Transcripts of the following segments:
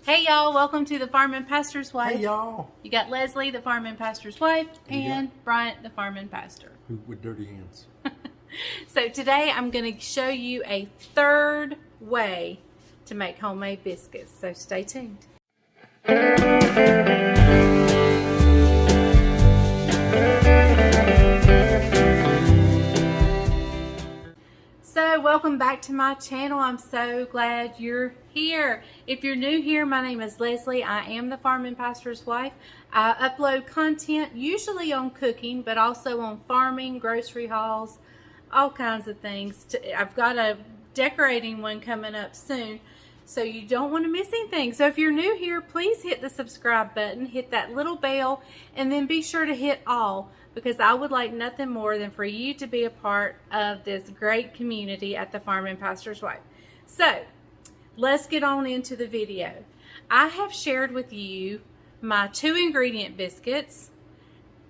Hey y'all, welcome to the Farm and Pastor's Wife. Hey y'all. You got Leslie, the Farm and Pastor's Wife, and Bryant, the Farm and Pastor. With dirty hands. So today I'm going to show you a third way to make homemade biscuits. So stay tuned. So welcome back to my channel. I'm so glad you're here. If you're new here, my name is Leslie. I am the Farm and Pastor's Wife. I upload content usually on cooking, but also on farming, grocery hauls, all kinds of things. I've got a decorating one coming up soon, so you don't want to miss anything. So if you're new here, please hit the subscribe button, hit that little bell, and then be sure to hit all, because I would like nothing more than for you to be a part of this great community at the Farm and Pastor's Wife. So let's get on into the video. I have shared with you my 2-ingredient biscuits,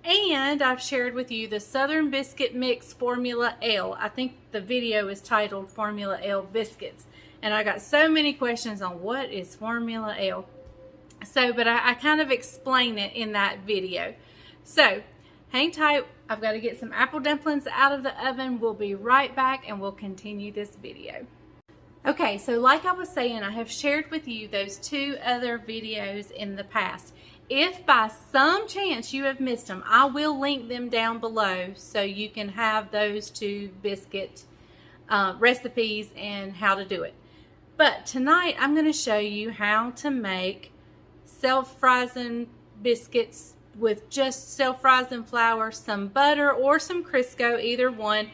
and I've shared with you the Southern Biscuit Mix Formula L. I think the video is titled Formula L Biscuits. And I got so many questions on what is Formula L. But I kind of explain it in that video. So hang tight. I've got to get some apple dumplings out of the oven. We'll be right back and we'll continue this video. Okay, so like I was saying, I have shared with you those 2 other videos in the past. If by some chance you have missed them, I will link them down below so you can have those 2 biscuit recipes and how to do it. But tonight I'm going to show you how to make self-rising biscuits with just self-rising flour, some butter or some Crisco, either one,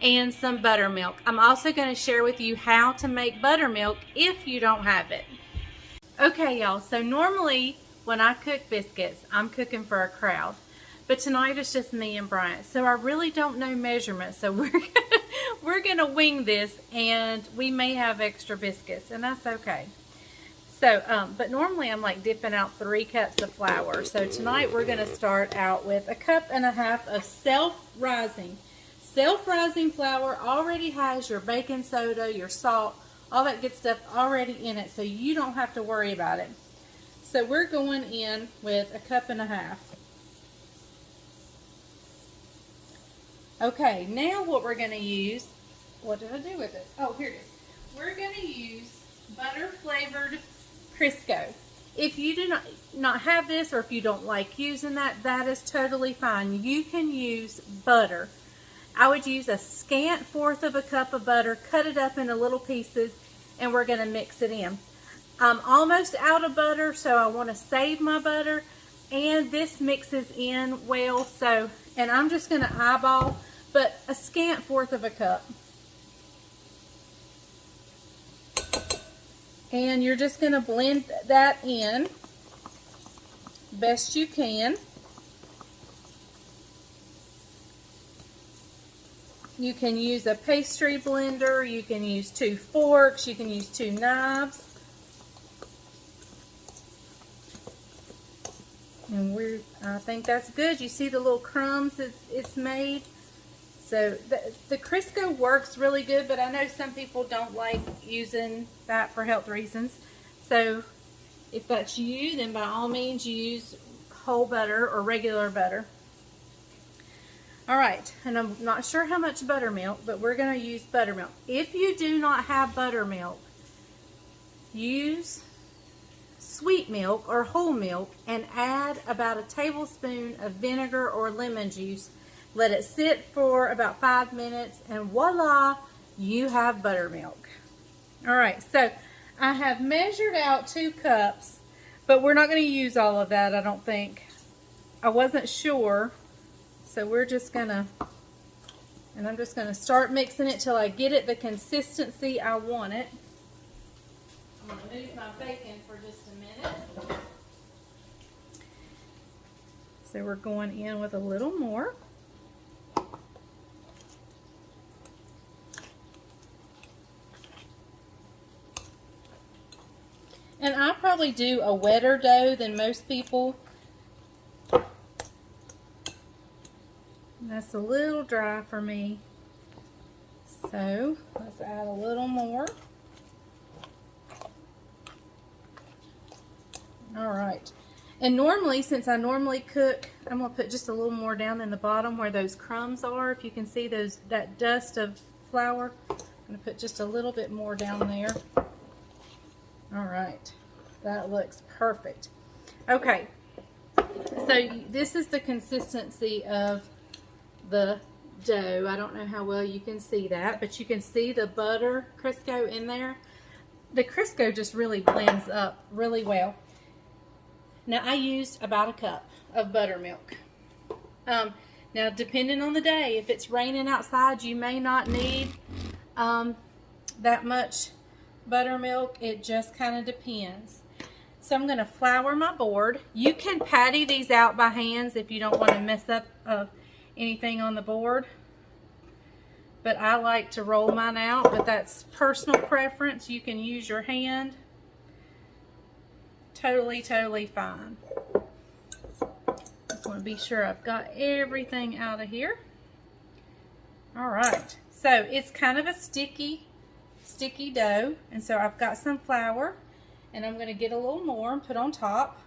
and some buttermilk. I'm also going to share with you how to make buttermilk if you don't have it. Okay, y'all, so normally when I cook biscuits, I'm cooking for a crowd. But tonight it's just me and Bryant, so I really don't know measurements. So we're gonna wing this, and we may have extra biscuits, and that's okay. So, but normally I'm like dipping out 3 cups of flour. So tonight we're gonna start out with 1.5 cups of self-rising. Self-rising flour already has your baking soda, your salt, all that good stuff already in it, so you don't have to worry about it. So we're going in with 1.5 cups. Okay, now what we're going to use, what did I do with it? Oh, here it is. We're going to use butter flavored Crisco. If you do not have this, or if you don't like using that, that is totally fine. You can use butter. I would use a scant 1/4 cup of butter, cut it up into little pieces, and we're going to mix it in. I'm almost out of butter, so I want to save my butter, and this mixes in well, so, and I'm just going to eyeball, but a scant 1/4 cup. And you're just going to blend that in best you can. You can use a pastry blender, you can use 2 forks, you can use 2 knives. And I think that's good. You see the little crumbs it's made. So the Crisco works really good, but I know some people don't like using that for health reasons. So if that's you, then by all means use whole butter or regular butter. Alright, and I'm not sure how much buttermilk, but we're going to use buttermilk. If you do not have buttermilk, use sweet milk or whole milk and add about 1 tablespoon of vinegar or lemon juice. Let it sit for about 5 minutes, and voila, you have buttermilk. Alright, so I have measured out 2 cups, but we're not going to use all of that, I don't think. I wasn't sure, so we're just going to, and I'm just going to start mixing it till I get it the consistency I want it. I'm going to move my bacon for just a minute. So we're going in with a little more. And I probably do a wetter dough than most people. That's a little dry for me. So let's add a little more. All right. And normally, since I normally cook, I'm going to put just a little more down in the bottom where those crumbs are. If you can see that dust of flour, I'm going to put just a little bit more down there. All right. That looks perfect. Okay. So this is the consistency of the dough. I don't know how well you can see that, but you can see the butter Crisco in there. The Crisco just really blends up really well. Now I used about a cup of buttermilk. Now depending on the day, if it's raining outside, you may not need that much buttermilk. It just kind of depends. So I'm going to flour my board. You can patty these out by hands if you don't want to mess up anything on the board. But I like to roll mine out, but that's personal preference. You can use your hand. Totally fine. Just want to be sure I've got everything out of here. All right. So it's kind of a sticky dough. And so I've got some flour. And I'm going to get a little more and put on top.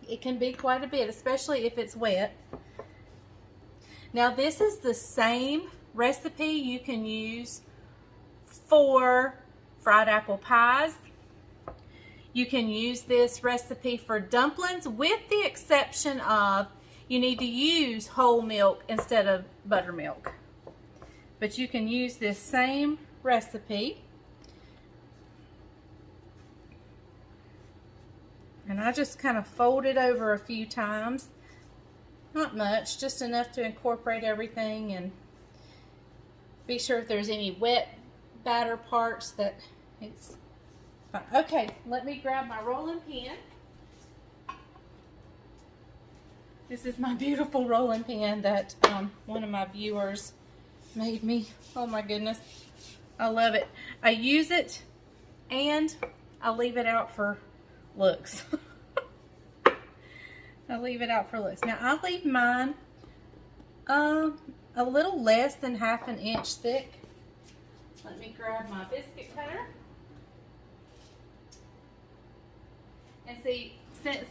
It can be quite a bit, especially if it's wet. Now this is the same recipe you can use for fried apple pies. You can use this recipe for dumplings, with the exception of you need to use whole milk instead of buttermilk. But you can use this same recipe. And I just kind of fold it over a few times. Not much, just enough to incorporate everything and be sure if there's any wet batter parts that it's fine. Okay, let me grab my rolling pin. This is my beautiful rolling pin that one of my viewers made me. Oh my goodness, I love it. I use it and I leave it out for looks. I leave it out for looks. Now I leave mine a little less than ½ an inch thick. Let me grab my biscuit cutter. And see, since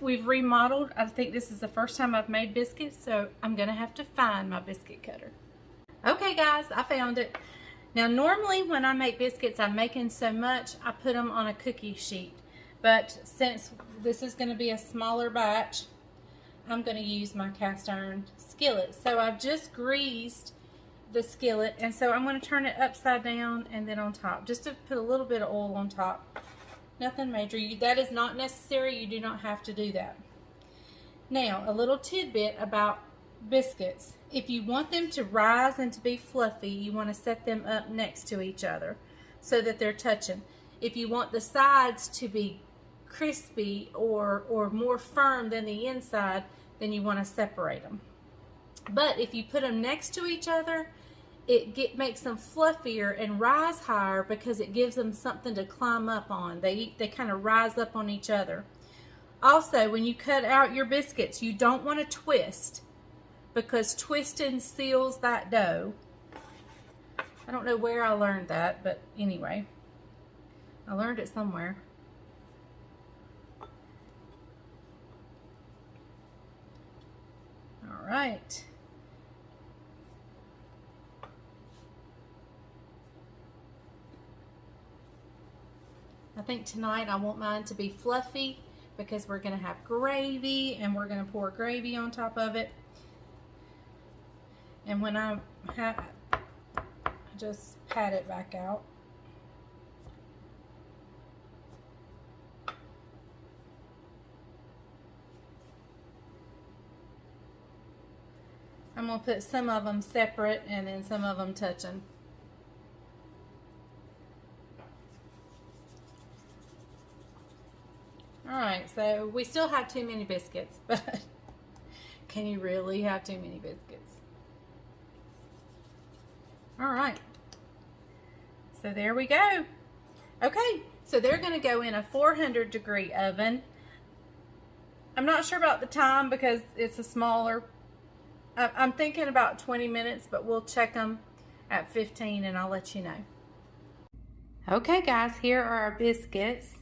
we've remodeled, I think this is the first time I've made biscuits, so I'm gonna have to find my biscuit cutter. Okay guys, I found it. Now normally when I make biscuits, I'm making so much, I put them on a cookie sheet. But since this is going to be a smaller batch, I'm going to use my cast iron skillet. So I've just greased the skillet, and so I'm going to turn it upside down and then on top, just to put a little bit of oil on top. Nothing major. That is not necessary. You do not have to do that. Now, a little tidbit about biscuits. If you want them to rise and to be fluffy, you want to set them up next to each other so that they're touching. If you want the sides to be crispy or more firm than the inside, then you want to separate them. But if you put them next to each other, it makes them fluffier and rise higher because it gives them something to climb up on. They kind of rise up on each other. Also, when you cut out your biscuits, you don't want to twist, because twisting seals that dough. I don't know where I learned that, but anyway, I learned it somewhere. All right. I think tonight I want mine to be fluffy because we're going to have gravy, and we're going to pour gravy on top of it. And when I just pat it back out. I'm going to put some of them separate and then some of them touching. Alright, so we still have too many biscuits, but can you really have too many biscuits? Alright, so there we go. Okay, so they're going to go in a 400-degree oven. I'm not sure about the time because it's a smaller. I'm thinking about 20 minutes, but we'll check them at 15 and I'll let you know. Okay guys, here are our biscuits.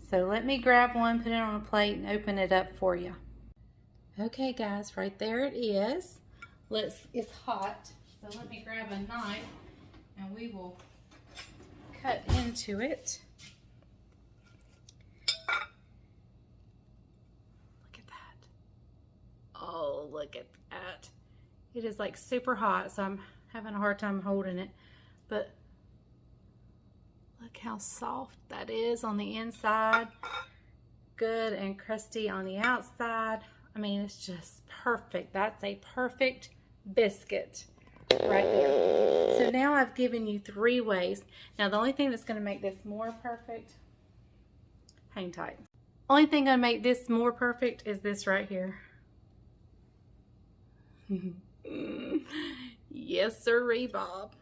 So let me grab one, put it on a plate, and open it up for you. Okay guys, right there it is. It's hot, so let me grab a knife and we will cut into it. Look at that. Oh, look at that. It is like super hot, so I'm having a hard time holding it. But look how soft that is on the inside. Good and crusty on the outside. I mean, it's just perfect. That's a perfect biscuit right there. So now I've given you 3 ways. Now the only thing that's going to make this more perfect, hang tight. Only thing going to make this more perfect is this right here. Yes, sirree, Bob.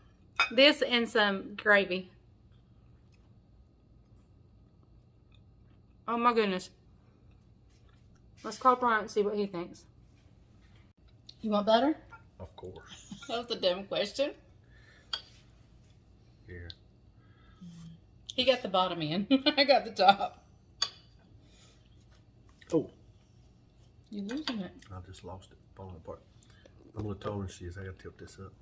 This and some gravy. Oh my goodness. Let's call Brian and see what he thinks. You want butter? Of course. That was a dumb question. Here. He got the bottom end. I got the top. Oh. You're losing it. I just lost it. Falling apart. I'm a little taller than she is. I gotta tilt this up.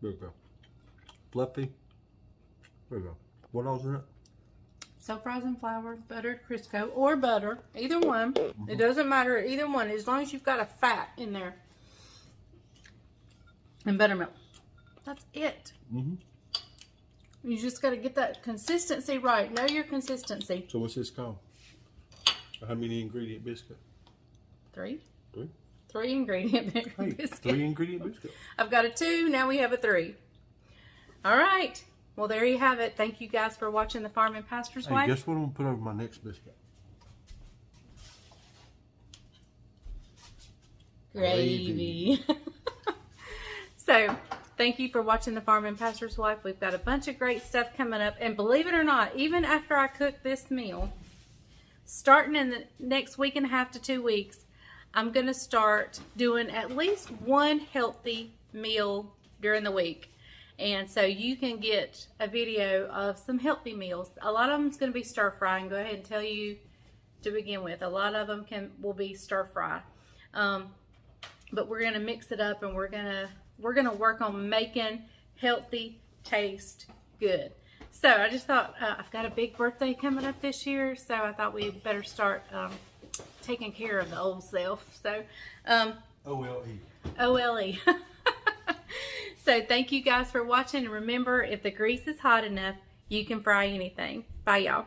There we go. Fluffy. There we go. What else in it? Self-rising flour, buttered Crisco, or butter. Either one. It doesn't matter. Either one. As long as you've got a fat in there. And buttermilk. That's it. You just got to get that consistency right. Know your consistency. So what's this called? How many ingredient biscuit? 3. 3? 3 ingredient biscuit. 3 ingredient biscuit. I've got a 2. Now we have a 3. All right. Well, there you have it. Thank you guys for watching The Farm and Pastor's Wife. Guess what I'm going to put over my next biscuit? Gravy. So, thank you for watching The Farm and Pastor's Wife. We've got a bunch of great stuff coming up. And believe it or not, even after I cook this meal, starting in the next week and a half to 2 weeks, I'm going to start doing at least one healthy meal during the week. And so you can get a video of some healthy meals. A lot of them is going to be stir frying. Go ahead and tell you to begin with. A lot of them will be stir fry. But we're going to mix it up, and we're going to work on making healthy taste good. So I just thought I've got a big birthday coming up this year, so I thought we better start taking care of the old self. So OLE. OLE. So thank you guys for watching, and remember, if the grease is hot enough, you can fry anything. Bye, y'all.